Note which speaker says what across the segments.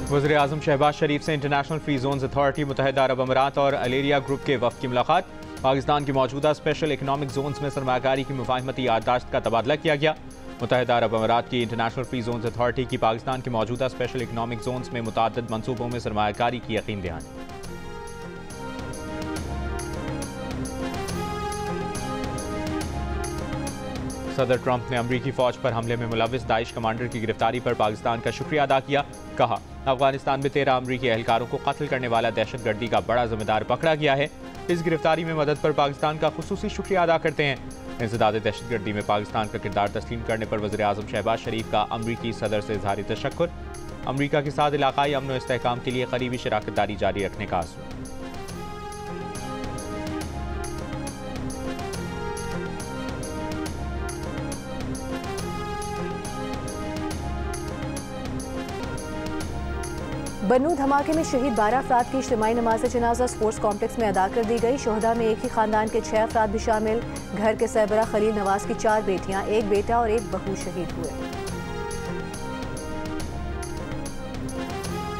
Speaker 1: वज़ीर-ए-आज़म शहबाज शरीफ से international free zones authority, मुत्तहिदा अरब अमीरात और अलेरिया ग्रुप के वफ़द की मुलाकात। पाकिस्तान की मौजूदा स्पेशल इकनॉमिक जोन्स में सरमायाकारी की मुफाहमती याददाश्त का तबादला किया गया। मुत्तहिदा अरब अमीरात की इंटरनेशनल फ्री जोन्स अथॉरिटी की पाकिस्तान की मौजूदा स्पेशल इकनॉमिक जोन्स में मुतअद्दिद मनसूबों में सरमायाकारी की यकीन दहानी। सदर ट्रंप ने अमरीकी फौज पर हमले में मुलविस दाइश कमांडर की गिरफ्तारी पर पाकिस्तान का शुक्रिया अदा किया। कहा, अफगानिस्तान में 13 अमरीकी एहलकारों को कत्ल करने वाला दहशतगर्दी का बड़ा जिम्मेदार पकड़ा गया है। इस गिरफ्तारी में मदद पर पाकिस्तान का खुसूसी शुक्रिया अदा करते हैं। इंसदाद दहशतगर्दी में पाकिस्तान का किरदार तस्लीम करने पर वज़ीर-ए-आज़म शहबाज शरीफ का अमरीकी सदर से इज़हार तशक्कुर। अमरीका के साथ इलाकाई अमन और इस्तेहकाम के लिए करीबी शराकतदारी जारी रखने का आज़म।
Speaker 2: बन्नू धमाके में शहीद 12 अफराद की इज्तिमाई नमाज जनाजा स्पोर्ट्स कॉम्प्लेक्स में अदा कर दी गई। शोहदा में एक ही खानदान के 6 अफराद भी शामिल। घर के सरबरा खलील नवाज की 4 बेटियां, 1 बेटा और 1 बहू शहीद हुए।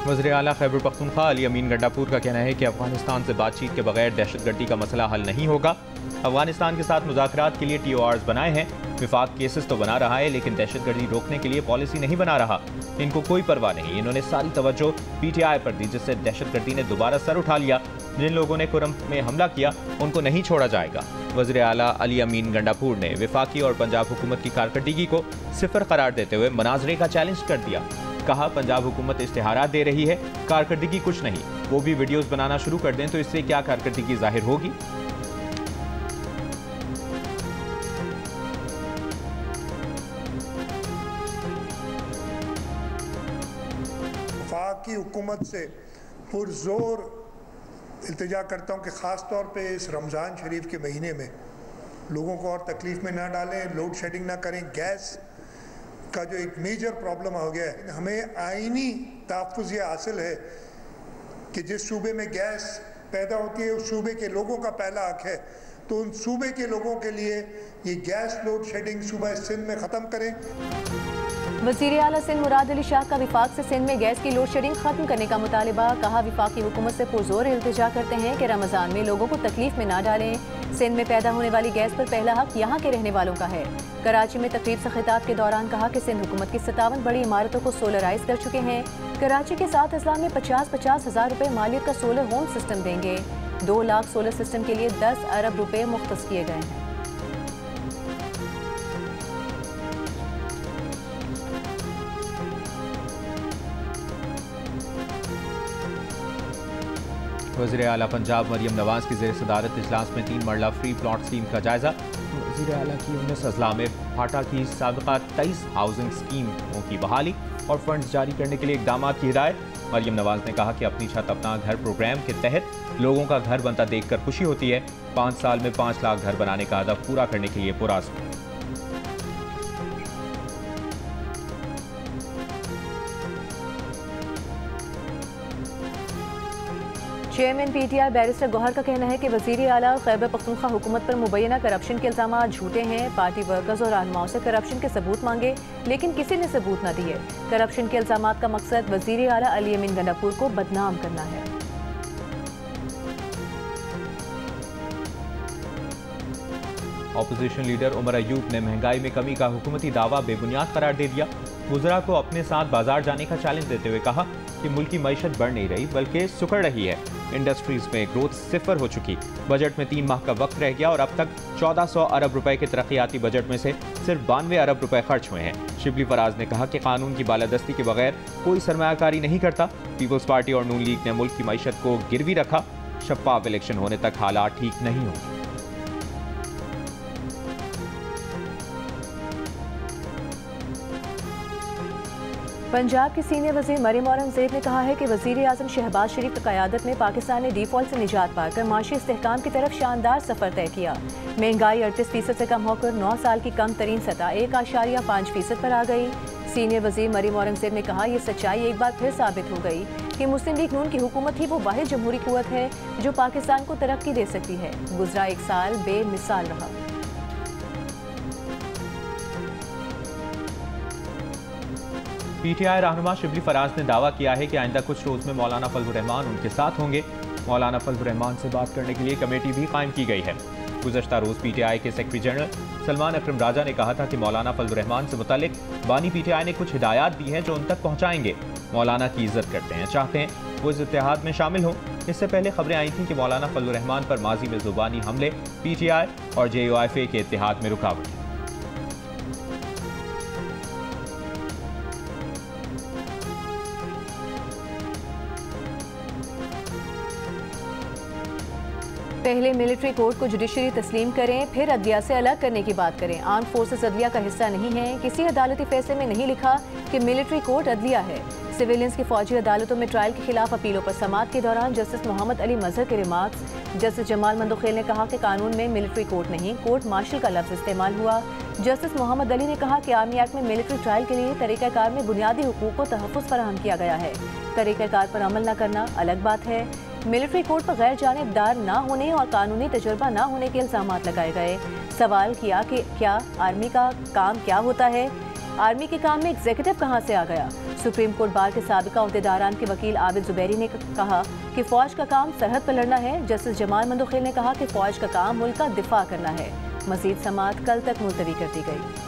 Speaker 1: वज़ीर आला खैबर पख्तूनख्वा अली अमीन गंडापुर का कहना है कि अफगानिस्तान से बातचीत के बगैर दहशतगर्दी का मसला हल नहीं होगा। अफगानिस्तान के साथ मुज़ाकरात के लिए TORs बनाए हैं। विफाक केसेस तो बना रहा है, लेकिन दहशतगर्दी रोकने के लिए पॉलिसी नहीं बना रहा। इनको कोई परवाह नहीं। इन्होंने सारी तवज्जो PTI पर दी, जिससे दहशतगर्दी ने दोबारा सर उठा लिया। जिन लोगों ने कुरम में हमला किया उनको नहीं छोड़ा जाएगा। वज़ीर आला अली अमीन गंडापुर ने विफाकी और पंजाब हुकूमत की कारकर्दगी को सिफर करार देते हुए मनाजरे का चैलेंज कर दिया। कहा, पंजाब हुकूमत इश्तिहारात दे रही है, कारकर्दगी कुछ नहीं। वो भी वीडियोस बनाना शुरू कर दें तो इससे क्या कारकर्दगी जाहिर होगी।
Speaker 3: वफाकी हुकूमत से पुरजोर इल्तिजा करता हूँ कि ख़ास तौर पे इस रमज़ान शरीफ के महीने में लोगों को और तकलीफ़ में ना डालें, लोड शेडिंग ना करें। गैस का जो एक मेजर प्रॉब्लम हो गया है, हमें आईनी तहफ़्फ़ुज़ ये हासिल है कि जिस सूबे में गैस पैदा होती है उस सूबे के लोगों का पहला हक है, तो उन सूबे के लोगों के लिए ये गैस लोड शेडिंग सूबा सिंध में ख़त्म करें।
Speaker 2: वज़ीर आला सिंध मुराद अली शाह का विफाक से सिंध में गैस की लोड शेडिंग खत्म करने का मुतालिबा। कहा, विफाकी हुकूमत से पुरजोर इल्तिजा करते हैं कि रमज़ान में लोगों को तकलीफ में ना डालें। सिंध में पैदा होने वाली गैस पर पहला हक यहाँ के रहने वालों का है। कराची में तकरीब से खिताब के दौरान कहा कि सिंध हुकूमत की 57 बड़ी इमारतों को सोलराइज कर चुके हैं। कराची के साथ अजला में 50-50 हज़ार रुपये मालियत का सोलर होम सिस्टम देंगे। 2 लाख सोलर सिस्टम के लिए 10 अरब रुपये मुख्तस किए गए हैं।
Speaker 1: वज़ीर आला पंजाब मरियम नवाज की ज़ेर सदारत इजलास में 3 मरला फ्री प्लॉट स्कीम का जायजा। वज़ीर आला की 19 अजला में फाटा की साबिक़ा 23 हाउसिंग स्कीमों की बहाली और फंड्स जारी करने के लिए इक़दाम की हिदायत। मरियम नवाज ने कहा कि अपनी छत अपना घर प्रोग्राम के तहत लोगों का घर बनता देखकर खुशी होती है। 5 साल में 5 लाख घर बनाने का हदफ पूरा करने के लिए पुरअज़्म।
Speaker 2: चेयरमैन PTI बैरिस्टर गौहर का कहना है कि वज़ीर आला खैबर पख्तूनख्वा हुकूमत पर मुबैना करप्शन के इल्ज़ाम झूठे हैं। पार्टी वर्कर्स और रहनुमाओं से करप्शन के सबूत मांगे, लेकिन किसी ने सबूत न दिए। करप्शन के इल्ज़ाम का मकसद वज़ीर आला अली अमीन गंडापुर को बदनाम करना है।
Speaker 1: अपोजिशन लीडर उमर अयूब ने महंगाई में कमी का हुकूमती दावा बेबुनियाद करार दे दिया। वज़रा को अपने साथ बाजार जाने का चैलेंज देते हुए कहा कि मुल्क की मईशत बढ़ नहीं रही बल्कि सुकड़ रही है। इंडस्ट्रीज में ग्रोथ सिफर हो चुकी। बजट में 3 माह का वक्त रह गया और अब तक 1400 अरब रुपए के तरक्याती बजट में से सिर्फ 92 अरब रुपए खर्च हुए हैं। शिबली फराज ने कहा कि कानून की बालादस्ती के बगैर कोई सरमायाकारी नहीं करता। पीपल्स पार्टी और नून लीग ने मुल्क की मईशत को गिरवी रखा। शफाफ इलेक्शन होने तक हालात ठीक नहीं होंगे।
Speaker 2: पंजाब की सीनियर वज़ीर मरियम औरंगज़ेब ने कहा है कि वज़ीर-ए-आज़म शहबाज शरीफ की क़यादत में पाकिस्तान ने डिफ़ॉल्ट से निजात पाकर माशी इस्तेहकाम की तरफ शानदार सफ़र तय किया। महंगाई 38% से कम होकर 9 साल की कम तरीन सतह 1.5% पर आ गई। सीनियर वज़ीर मरियम औरंगज़ेब ने कहा, ये सच्चाई एक बार फिर साबित हो गई कि मुस्लिम लीग नून की हुकूमत ही वो वाहिद जमहूरी क़ुव्वत है जो पाकिस्तान को तरक्की दे सकती है। गुज़रा 1 साल बेमिसाल रहा।
Speaker 1: PTI रहनुमा शिबली फराज ने दावा किया है कि आइंदा कुछ रोज़ में मौलाना फजलुर रहमान उनके साथ होंगे। मौलाना फजलुर रहमान से बात करने के लिए कमेटी भी कायम की गई है। गुज़श्ता रोज़ PTI के सेक्रेटरी जनरल सलमान अकरम राजा ने कहा था कि मौलाना फजलुर रहमान से मुतालिक बानी PTI ने कुछ हिदायत दी हैं जो उन तक पहुँचाएंगे। मौलाना की इज्जत करते हैं, चाहते हैं वो इस इत्तेहाद में शामिल हों। इससे पहले खबरें आई थीं कि मौलाना फजलुर रहमान पर माजी में ज़ुबानी हमले PTI और JUIFA के इत्तेहाद में रुकावट है।
Speaker 2: पहले मिलिट्री कोर्ट को जुडिशरी तस्लीम करें, फिर अदलिया से अलग करने की बात करें। आर्म फोर्सेस अदलिया का हिस्सा नहीं है। किसी अदालती फैसले में नहीं लिखा कि मिलिट्री कोर्ट अदलिया है। सिविलियंस की फौजी अदालतों में ट्रायल के खिलाफ अपीलों पर समाअत के दौरान जस्टिस मोहम्मद अली मजहर के रिमार्क्स। जस्टिस जमाल मंदोखेल ने कहा कि कानून में मिलिट्री कोर्ट नहीं, कोर्ट मार्शल का लफ्ज इस्तेमाल हुआ। जस्टिस मोहम्मद अली ने कहा कि आर्मी एक्ट में मिलिट्री ट्रायल के लिए तरीक़ाकार में बुनियादी हुकूक को तहफ़्फ़ुज़ फराहम किया गया है। तरीक़ाकार पर अमल न करना अलग बात है। मिलिट्री कोर्ट पर गैर जानिबदार न होने और कानूनी तजुर्बा न होने के इल्ज़ामात लगाए गए। सवाल किया कि क्या आर्मी का काम क्या होता है, आर्मी के काम में एग्जीक्यूटिव कहाँ से आ गया। सुप्रीम कोर्ट बार के साबिका अहदेदारान के वकील आबिद जुबैरी ने कहा कि फ़ौज का काम सरहद पर लड़ना है। जस्टिस जमाल मंदोखेल ने कहा कि फ़ौज का काम मुल्क का दिफा करना है। मज़ीद समाअत कल तक मुलतवी कर दी गई।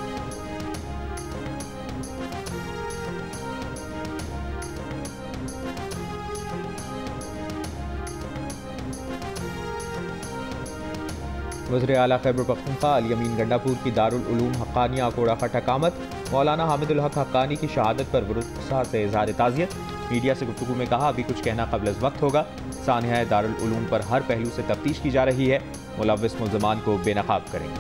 Speaker 1: वज़ीर आला खैबर पख्तूनख्वा अली अमीन गंडापुर की दारुल उलूम हक्कानिया कोड़ा खटक आमद। मौलाना हामिदुल हक हक्कानी की शहादत पर वरुसा से इज़हार ताज़ियत। मीडिया से गुफ्तगू में कहा अभी कुछ कहना क़ब्ल वक्त होगा। सानिया दारुल उलूम पर हर पहलू से तफ्तीश की जा रही है। मुलव्विस मुल्ज़मान को बेनकाब करेंगे।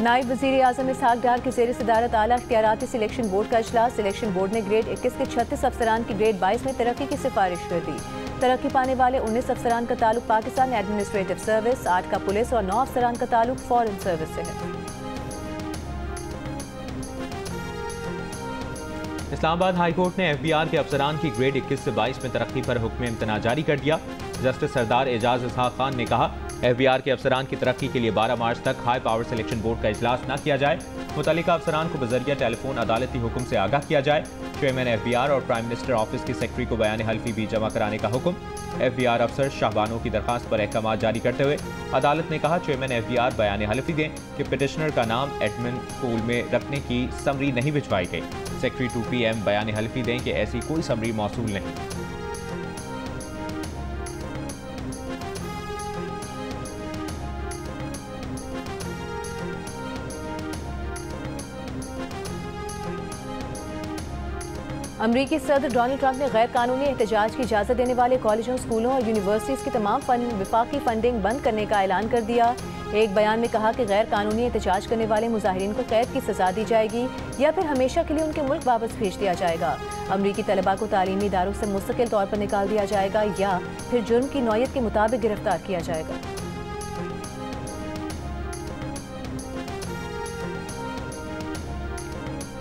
Speaker 2: नायब वज़ीर आज़म इसहाक डार की ज़ेर सदारत आला इख्तियाराती सिलेक्शन बोर्ड का इजलास। सिलेक्शन बोर्ड ने ग्रेड 21 के 36 अफसरान की ग्रेड 22 में तरक्की की सिफारिश कर दी। तरक्की पाने वाले 19 अफसरान का ताल्लुक पाकिस्तान एडमिनिस्ट्रेटिव सर्विस, 8 का पुलिस और 9 अफसरान का ताल्लुक फॉरेन सर्विस से है।
Speaker 1: इस्लामाबाद हाई कोर्ट ने FBR के अफसरान की ग्रेड 21 से 22 में तरक्की पर हुक्म इम्तना जारी कर दिया। जस्टिस सरदार एजाज इसहाक खान ने कहा FBR के अफसरान की तरक्की के लिए 12 मार्च तक हाई पावर सिलेक्शन बोर्ड का इजलास न किया जाए। मुतल्लिका अफसरान को बजरिया टेलीफोन अदालती हुक्म से आगाह किया जाए। चेयरमैन FBR और प्राइम मिनिस्टर ऑफिस की सेक्रेटरी को बयान हल्फी भी जमा कराने का हुक्म। FBR अफसर शाहबानो की दरखास्त पर अहकाम जारी करते हुए अदालत ने कहा चेयरमैन FBR बयान हल्फी दें कि पिटिशनर का नाम एडमिन पूल में रखने की समरी नहीं भिजवाई गई। सेक्रेटरी 2PM बयान हल्फी दें कि ऐसी कोई समरी मौसूल नहीं।
Speaker 2: अमरीकी सदर डोनाल्ड ट्रंप ने गैर कानूनी एहतजाज की इजाज़त देने वाले कॉलेजों, स्कूलों और यूनिवर्सिटीज़ की तमाम विफाकी फंडिंग बंद करने का ऐलान कर दिया। एक बयान में कहा कि गैर कानूनी एहतजाज करने वाले मुजाहिरीन को कैद की सजा दी जाएगी या फिर हमेशा के लिए उनके मुल्क वापस भेज दिया जाएगा। अमरीकी तलबा को तालीमी इदारों से मुस्तकिल तौर पर निकाल दिया जाएगा या फिर जुर्म की नौयत के मुताबिक गिरफ्तार किया जाएगा।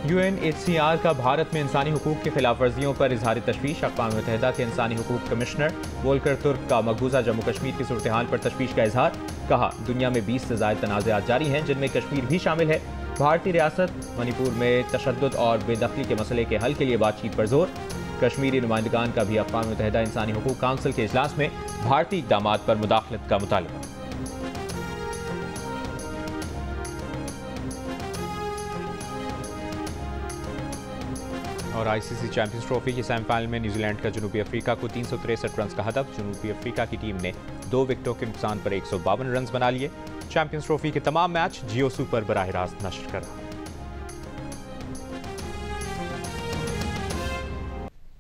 Speaker 1: UNHCR का भारत में इंसानी हुकूक की खिलाफ वर्जियों पर इजहार तशवीश। अक़वाम मुत्तहिदा के इंसानी हुकूक कमिश्नर वोल्कर तुर्क का मकबूजा जम्मू कश्मीर की सूरत हाल पर तशवीश का इजहार। कहा दुनिया में 20 से ज़ायद तनाज़ात जारी हैं जिनमें कश्मीर भी शामिल है। भारतीय रियासत मणिपुर में तशद्दुद और बेदखली के मसले के हल के लिए बातचीत पर जोर। कश्मीरी नुमाइंदगान का भी अक़वाम मुत्तहिदा इंसानी हुकूक काउंसिल के इजलास में भारतीय इक़दामात पर मुदाखलत का मुतालबा। और ICC चैंपियंस ट्रॉफी की सेमीफाइनल में न्यूजीलैंड का जनूबी अफ्रीका को 363 रन का हदफ। जनूबी अफ्रीका की टीम ने 2 विकेटों के नुकसान पर 152 रन बना लिए। चैंपियंस ट्रॉफी के तमाम मैच जियो सुपर बराह रास्त नश्र कर रहा है।